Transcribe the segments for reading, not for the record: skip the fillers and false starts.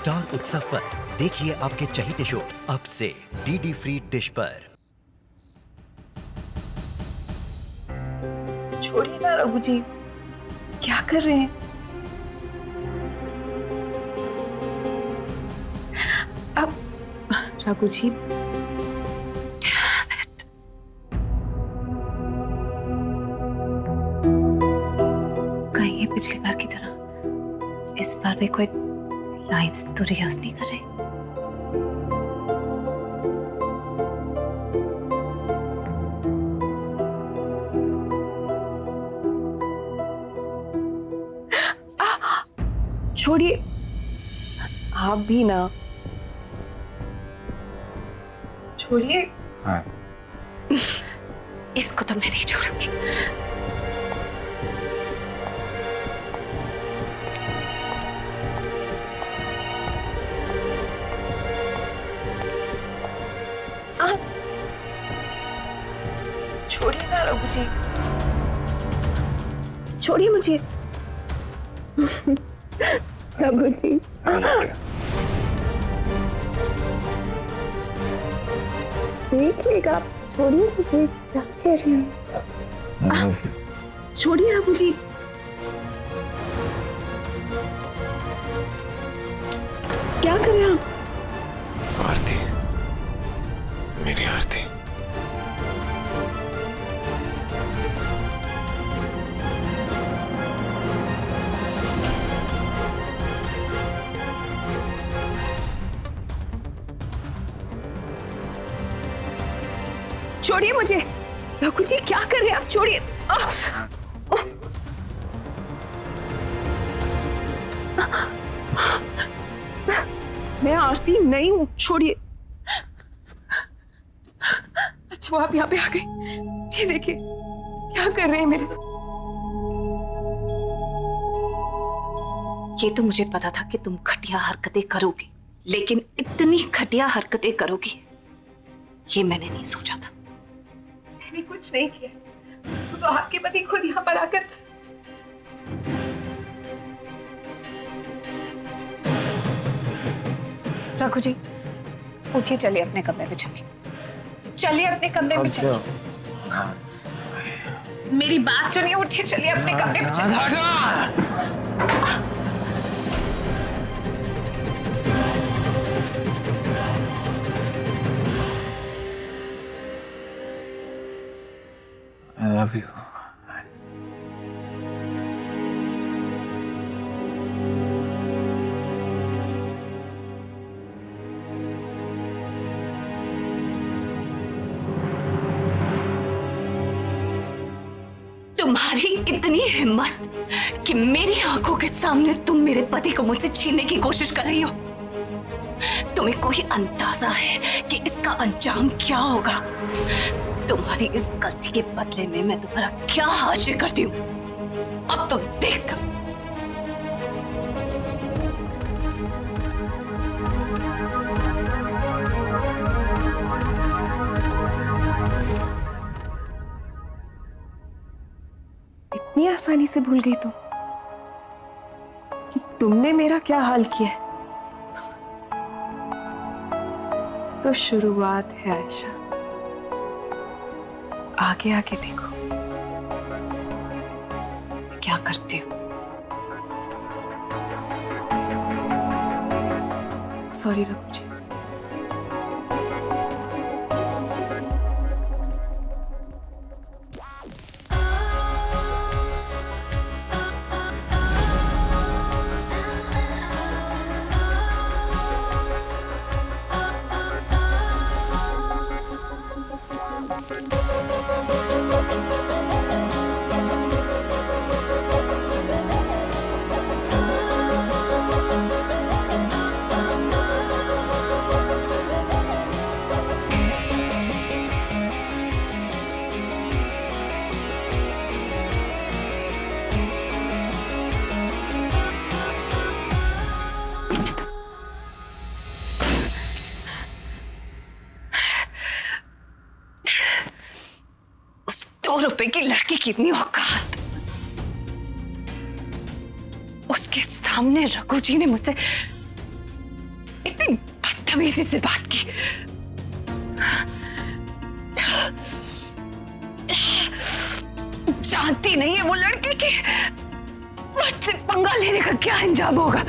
Star उत्सव पर देखिए आपके चहीते शोज अब से डीडी फ्री डिश पर। छोड़िए ना रघु जी, क्या कर रहे हैं? अब रघु जी, कहीं ये पिछली बार की तरह इस बार भी कोई लाइंस तो रिहर्स नहीं कर रहे। छोड़िए, आप भी ना छोड़िए। हाँ। इसको तो मैं नहीं छोड़ूंगी। छोड़िए ना रघु जी, छोड़िए मुझे। रघु जी, देखिएगा, छोड़िए मुझे, क्या कह रहे हैं? छोड़िए रघु जी। क्या कर रहे हैं आप? आरती, मेरी आरती। छोड़िए मुझे। रघु जी, क्या कर रहे हैं आप? छोड़िए। मैं आरती नहीं हूं, छोड़िए। अच्छा, आप यहाँ पे आ गए। ये देखिए, क्या कर रहे हैं मेरे साथ। ये तो मुझे पता था कि तुम घटिया हरकतें करोगी, लेकिन इतनी घटिया हरकतें करोगी ये मैंने नहीं सोचा था। मैंने कुछ नहीं किया, तो आपके पति खुद यहाँ पर आकर। रघु जी, उठिए, चलिए अपने कमरे में चलिए। चलिए अपने कमरे में चलिए। मेरी बात सुनिए, उठिए, चलिए अपने कमरे में चलिए। I love you. तुम्हारी इतनी हिम्मत कि मेरी आंखों के सामने तुम मेरे पति को मुझसे छीनने की कोशिश कर रही हो। तुम्हें कोई अंदाजा है कि इसका अंजाम क्या होगा? तुम्हारी इस गलती के बदले में मैं तुम्हारा क्या हासिल करती हूँ, अब तुम देखना। इतनी आसानी से भूल गई तुम कि तुमने मेरा क्या हाल किया है। तो शुरुआत है आयशा, आगे आगे देखो मैं क्या करती हूँ। सॉरी रघु जी। रुपए की लड़की की इतनी औकात, उसके सामने रघु जी ने मुझसे बदतमीजी से बात की। जानती नहीं है वो लड़की की मुझसे पंगा लेने का क्या अंजाम होगा।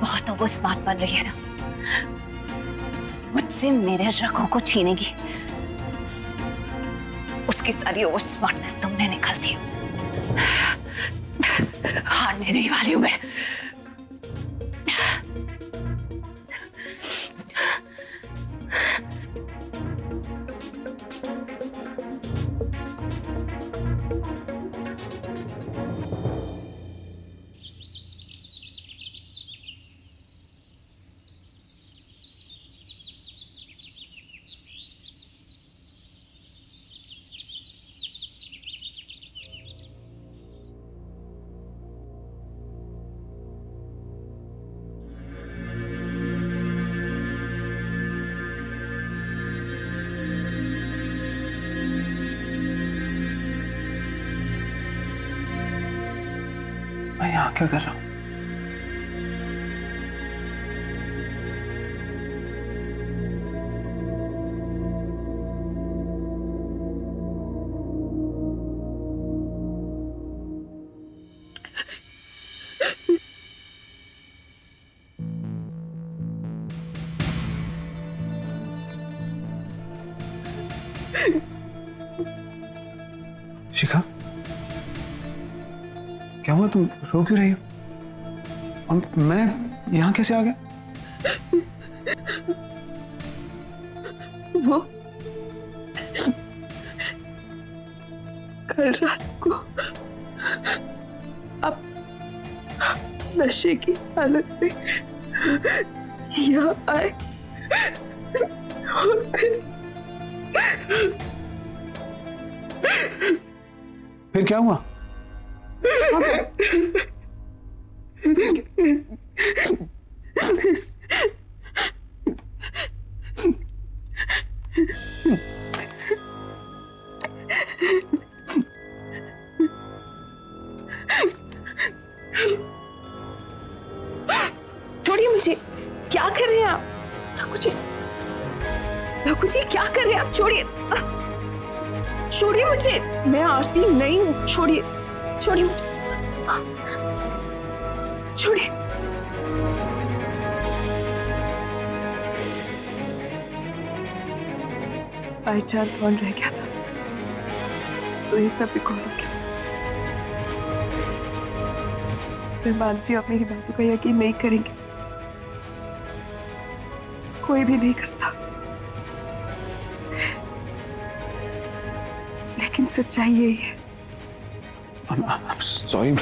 बहुत ओवर स्मार्ट बन रही है ना, मुझसे मेरे रखों को छीनेगी। उसकी सारी ओवर स्मार्टनेस तो मैं निकालती हूँ। हारने नहीं वाली हूं मैं। मैं यहाँ क्या कर रहा हूँ? शिखा, क्या हुआ? तुम रो क्यों रही हो? और मैं यहाँ कैसे आ गया? वो कल रात को आप नशे की हालत में यहाँ आए और फिर क्या हुआ? छोड़िए मुझे। क्या कर रहे हैं आप? ठाकुर जी, ठाकुर जी क्या कर रहे हैं आप? छोड़िए, छोड़िए मुझे। मैं आरती नहीं हूँ। छोड़िए, छोड़िए मुझे, छोड़िए। बाई चांस ऑन रह गया था तो ये सब रिकॉर्ड हो गया। मैं मानती हूँ आप मेरी बातों का यकीन नहीं करेंगे, कोई भी नहीं करता, लेकिन सच्चाई यही है। I'm sorry.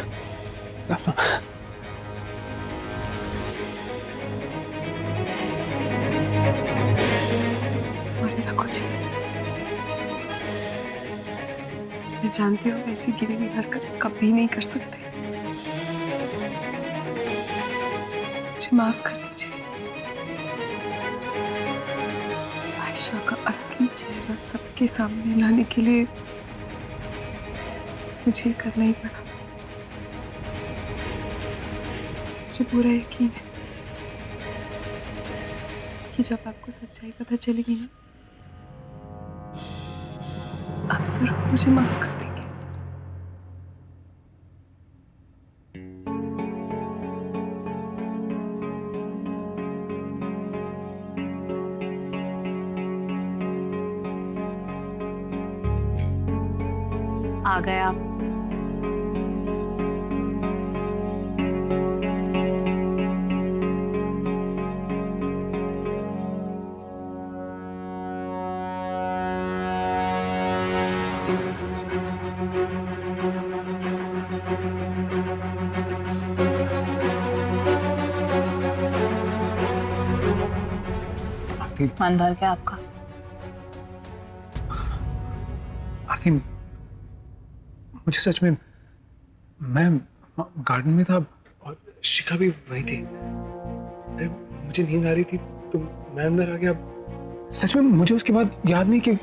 सॉरी रघु जी, मैं जानती हूँ ऐसी गिरी हुई हरकत कभी नहीं कर सकते। मुझे माफ कर दीजिए। आयशा का असली चेहरा सबके सामने लाने के लिए मुझे करना ही पड़ा। मुझे पूरा यकीन है कि जब आपको सच्चाई पता चलेगी ना, आप जरूर मुझे माफ कर देंगे। आ गए आप। मन भर गया आपका? आरती, मुझे सच में, मैं गार्डन में था और शिखा भी वही थी। मुझे नींद आ रही थी तो मैं अंदर आ गया। सच में मुझे उसके बाद याद नहीं कि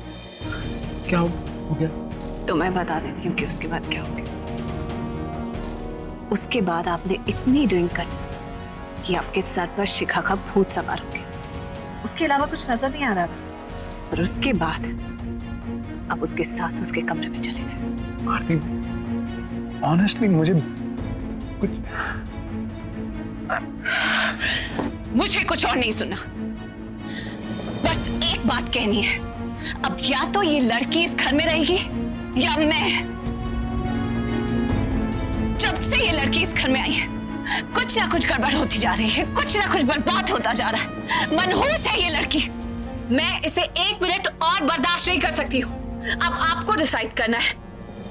क्या हो गया। तो मैं बता देती हूँ कि उसके बाद क्या हो गया। उसके बाद आपने इतनी ड्रिंक कर कि आपके सर पर शिखा का भूत सवार हो गया। उसके अलावा कुछ नजर नहीं आ रहा था। और उसके बाद आप उसके साथ उसके कमरे में चले गए। आरती, ऑनेस्टली मुझे कुछ कुछ और नहीं सुनना। बस एक बात कहनी है, अब या तो ये लड़की इस घर में रहेगी या मैं। जब से ये लड़की इस घर में आई है कुछ ना कुछ गड़बड़ होती जा रही है, कुछ ना कुछ बर्बाद होता जा रहा है। मनहूस है ये लड़की। मैं इसे 1 मिनट और बर्दाश्त नहीं कर सकती हूँ। अब आपको डिसाइड करना है,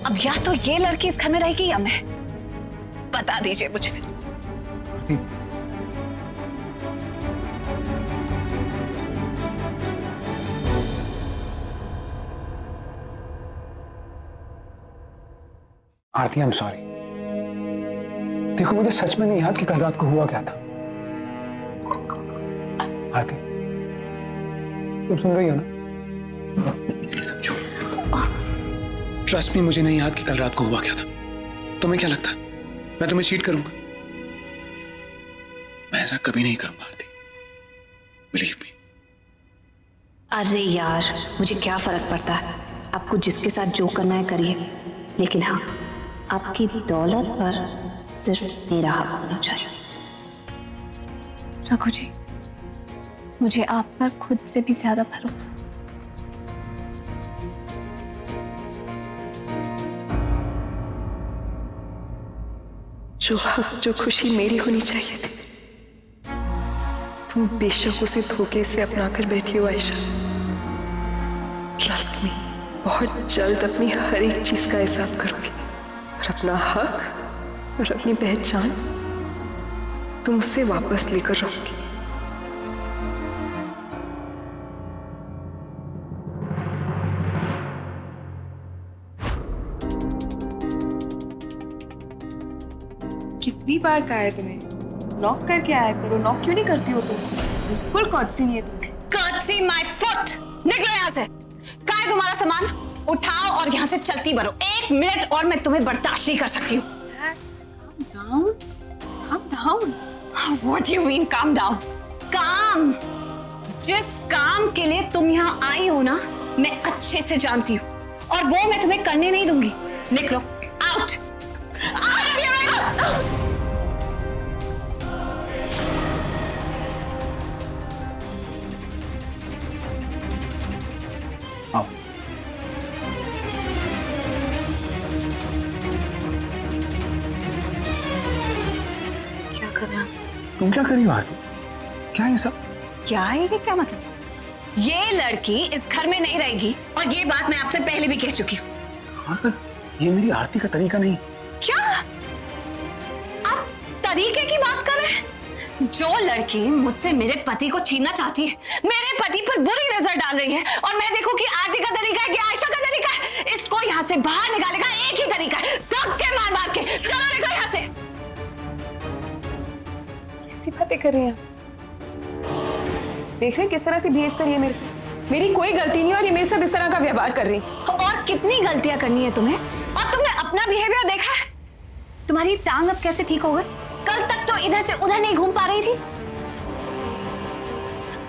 अब या तो ये लड़की इस घर में रहेगी या मैं। बता दीजिए मुझे। आरती, आरती, आई एम सॉरी। देखो, मुझे सच में नहीं याद कि कल रात को हुआ क्या था। आरती, तुम सुन रही हो ना? इसे सब छोड़। ट्रस्ट मी, मुझे नहीं याद कि कल रात को हुआ क्या था। तुम्हें क्या लगता है मैं तुम्हें चीट करूंगा? मैं ऐसा कभी नहीं करूंगा आरती, बिलीव मी। अरे यार, मुझे क्या फर्क पड़ता है, आपको जिसके साथ जो करना है करिए, लेकिन हाँ, आपकी दौलत पर सिर्फ मेरा हक होना चाहिए। रघु जी, मुझे आप पर खुद से भी ज्यादा भरोसा। जो हक, जो खुशी मेरी होनी चाहिए थी, तुम बेशक उसे धोखे से अपना कर बैठी हो आयशा। ट्रस्ट मी, बहुत जल्द अपनी हर एक चीज का हिसाब करोगे और अपना हक और अपनी पहचान तुमसे वापस लेकर रहोगे। कितनी बार कहा है तुम्हें नॉक करके आया करो, नॉक क्यों नहीं करती हो तुम? बिल्कुल कौतसी नहीं है तुम। कर्सी माय फुट, निकलो यहाँ से। कहाँ है तुम्हारा सामान? उठाओ और यहाँ से चलती बढ़ो। 1 मिनट और मैं तुम्हें बर्दाश्त नहीं कर सकती हूँ। Calm down. What do you mean calm down? काम, जिस काम के लिए तुम यहाँ आई हो ना, मैं अच्छे से जानती हूँ और वो मैं तुम्हें करने नहीं दूंगी। निकलो, आउट। आओ। क्या कर रहा? तुम क्या कर रही हो आरती? क्या है ये सब? क्या है ये? क्या मतलब? ये लड़की इस घर में नहीं रहेगी और ये बात मैं आपसे पहले भी कह चुकी हूँ। हाँ, पर ये मेरी आरती का तरीका नहीं। क्या आप तरीके की बात कर रहे हैं? जो लड़की मुझसे मेरे पति को छीनना चाहती है, मेरे पति पर बुरी नजर डाल रही है, और मैं देखूं कि आरती का तरीका है कि आयशा का तरीका है, इसको यहाँ से बाहर निकालने का एक ही तरीका है, धक्के मार मार के। चलो निकलो यहाँ से। कैसी बातें कर रही हैं? देख रहे हैं किस तरह से बिहेव कर रही है मेरे से? मेरी कोई गलती नहीं और ये मेरे साथ इस तरह का व्यवहार कर रही है। और कितनी गलतियां करनी है तुम्हें? और तुमने अपना बिहेवियर देखा है? तुम्हारी टांग अब कैसे ठीक हो गई? कल तक तो इधर से उधर नहीं घूम पा रही थी।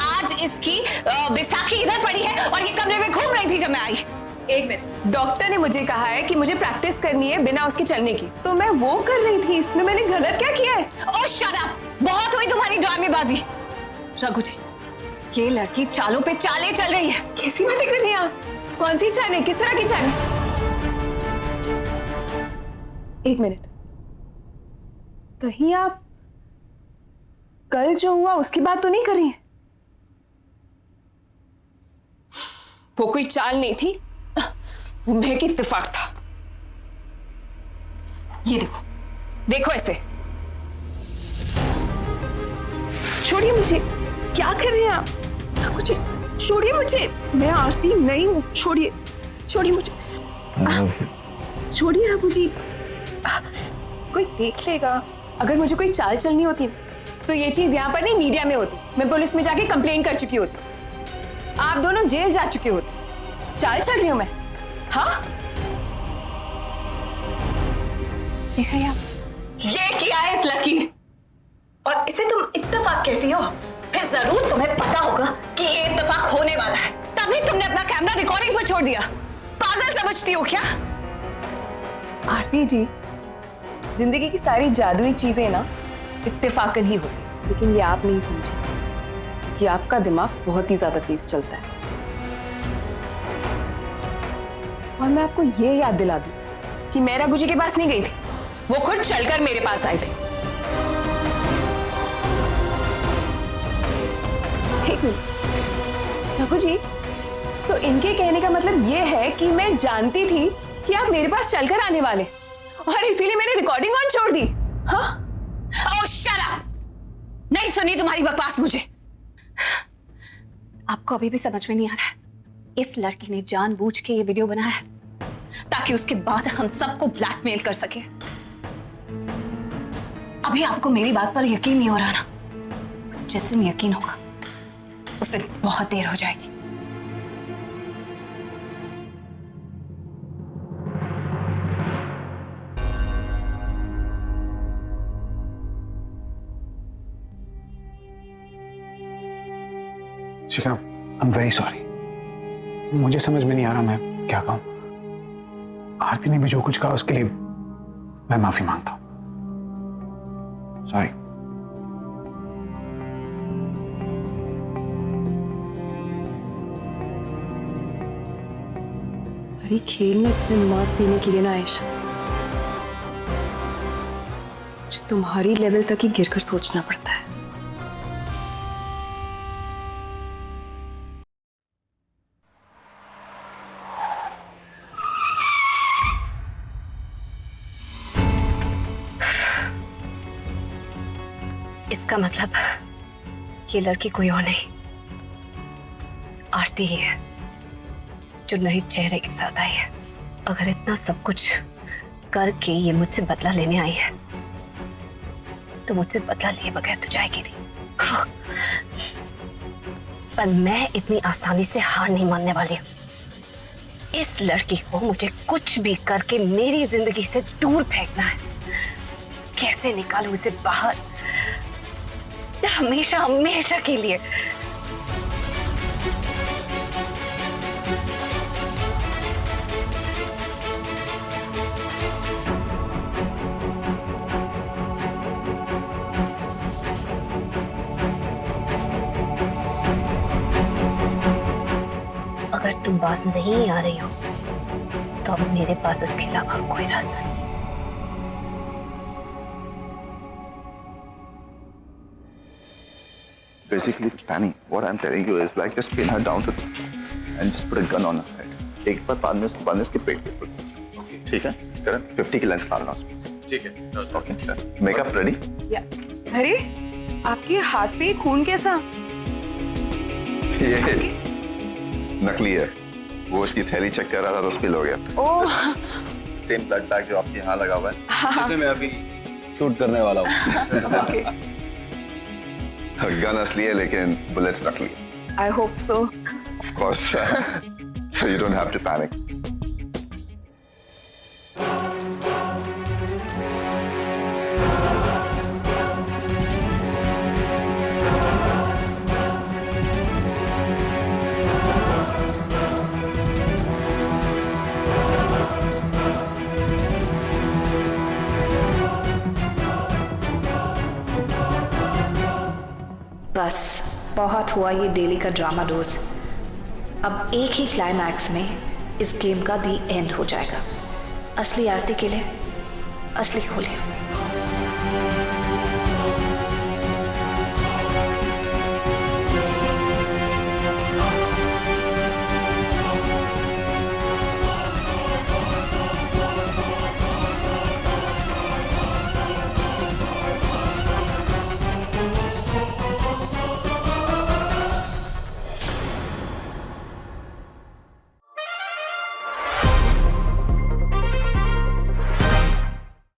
आज इसकी बैसाखी इधर पड़ी है और ये कमरे में घूम रही थी जब मैं आई। 1 मिनट, डॉक्टर ने मुझे कहा है कि मुझे प्रैक्टिस करनी है बिना उसके चलने की, तो मैं वो कर रही थी। इसमें मैंने गलत क्या किया है? ओह शट अप, बहुत हुई तुम्हारी ड्रामेबाजी। रघु जी, ये लड़की चालों पे चालें चल रही है। कैसी बातें कर रही हैं आप? कौन सी चालें? किस तरह की चालें? 1 मिनट, कहीं आप कल जो हुआ उसकी बात तो नहीं कर रही हैं? वो कोई चाल नहीं थी, वो महक इत्तेफाक था। ये देखो, देखो ऐसे। छोड़िए मुझे, क्या कर रहे हैं आप? मुझे छोड़िए, मुझे, मैं आरती नहीं हूँ। छोड़िए, छोड़िए मुझे, छोड़िए रघु जी। कोई देख लेगा। अगर मुझे कोई चाल चलनी होती तो ये चीज यहाँ पर नहीं, मीडिया में होती। मैं पुलिस में जाके कंप्लेंट कर चुकी होती। आप दोनों जेल जा चुके होते। चाल चल रही हूँ मैं? हाँ, देखा है ये किया है इस लड़की ने, और इसे तुम इत्तेफाक कहती हो? फिर जरूर तुम्हें पता होगा कि ये इत्तेफाक होने वाला है, तभी तुमने अपना कैमरा रिकॉर्डिंग पर छोड़ दिया। पागल समझती हो क्या? आरती जी, जिंदगी की सारी जादुई चीजें ना इत्तेफाकन ही होती, लेकिन ये आप नहीं समझे कि आपका दिमाग बहुत ही ज्यादा तेज चलता है। और मैं आपको ये याद दिला दूं कि मैं रघु जी के पास नहीं गई थी, वो खुद चलकर मेरे पास आए थे। एक मिनट, रघु जी, तो इनके कहने का मतलब ये है कि मैं जानती थी कि आप मेरे पास चलकर आने वाले और इसीलिए मैंने रिकॉर्डिंग ऑन छोड़ दी। हाँ? ओह शट अप! नहीं सुनी तुम्हारी बकवास मुझे। आपको अभी भी समझ में नहीं आ रहा है, इस लड़की ने जानबूझ के ये वीडियो बनाया है ताकि उसके बाद हम सबको ब्लैकमेल कर सके। अभी आपको मेरी बात पर यकीन नहीं हो रहा ना? जिस दिन यकीन होगा उस दिन बहुत देर हो जाएगी। शिखा, आई एम वेरी सॉरी। मुझे समझ में नहीं आ रहा मैं क्या कहूं। आरती ने भी जो कुछ कहा उसके लिए मैं माफी मांगता हूं। सॉरी। अरे खेल में तुम्हें मात देने के लिए ना आयशा, मुझे तुम्हारी लेवल तक ही गिरकर सोचना पड़ता है। इसका मतलब ये लड़की कोई और नहीं, आरती ही है जो नए चेहरे के साथ आई है। अगर इतना सब कुछ करके ये मुझसे बदला लेने आई है तो मुझसे बदला लिए बगैर तो जाएगी नहीं। हाँ। पर मैं इतनी आसानी से हार नहीं मानने वाली हूं। इस लड़की को मुझे कुछ भी करके मेरी जिंदगी से दूर फेंकना है। कैसे निकालूं इसे बाहर, हमेशा हमेशा के लिए। अगर तुम बाज नहीं आ रही हो तो अब मेरे पास इसके अलावा कोई रास्ता नहीं। Basically, Fanny, what I'm telling you is like just pin her down to and just put a gun on her head. एक बार बाद में उसके पेट पे put. ठीक है? करण 50 की लेंस डालना उसमें. ठीक है. Okay. Makeup ready? या अरे आपके हाथ पे खून कैसा? ये नकली है. वो उसकी थैली चेक कर रहा था तो स्पिल हो गया. ओह. सेम ब्लड बैग जो आपके यहाँ लगा हुआ है. जिसे मैं अभी शूट करने वाला हूँ. ओके. गन असली है लेकिन बुलेट्स नकली. I hope so. Of course. So you don't have to panic. बस बहुत हुआ ये डेली का ड्रामा डोज। अब एक ही क्लाइमैक्स में इस गेम का दी एंड हो जाएगा। असली आरती के लिए असली खोलिए।